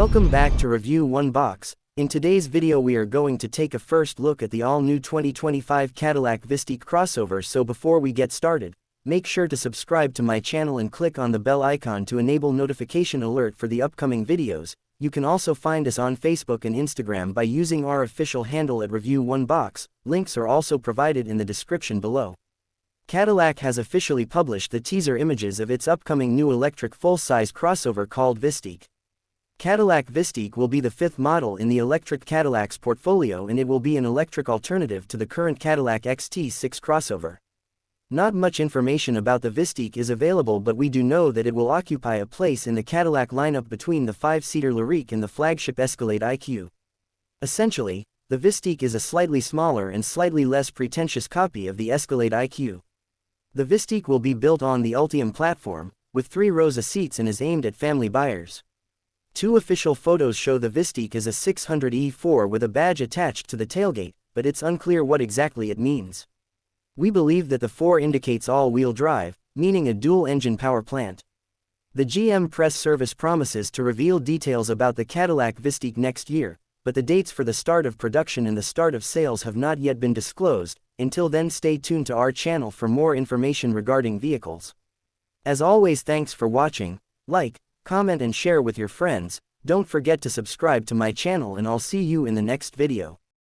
Welcome back to Review One Box. In today's video we are going to take a first look at the all-new 2025 Cadillac Vistiq crossover, so before we get started, make sure to subscribe to my channel and click on the bell icon to enable notification alert for the upcoming videos. You can also find us on Facebook and Instagram by using our official handle at Review One Box. Links are also provided in the description below. Cadillac has officially published the teaser images of its upcoming new electric full-size crossover called Vistiq. Cadillac Vistiq will be the fifth model in the electric Cadillac's portfolio, and it will be an electric alternative to the current Cadillac XT6 crossover. Not much information about the Vistiq is available, but we do know that it will occupy a place in the Cadillac lineup between the 5-seater Lyriq and the flagship Escalade IQ. Essentially, the Vistiq is a slightly smaller and slightly less pretentious copy of the Escalade IQ. The Vistiq will be built on the Ultium platform, with 3 rows of seats, and is aimed at family buyers. 2 official photos show the Vistiq as a 600E4 with a badge attached to the tailgate, but it's unclear what exactly it means. We believe that the 4 indicates all-wheel drive, meaning a dual-engine power plant. The GM press service promises to reveal details about the Cadillac Vistiq next year, but the dates for the start of production and the start of sales have not yet been disclosed. Until then, stay tuned to our channel for more information regarding vehicles. As always, thanks for watching. Like, comment and share with your friends. Don't forget to subscribe to my channel, and I'll see you in the next video.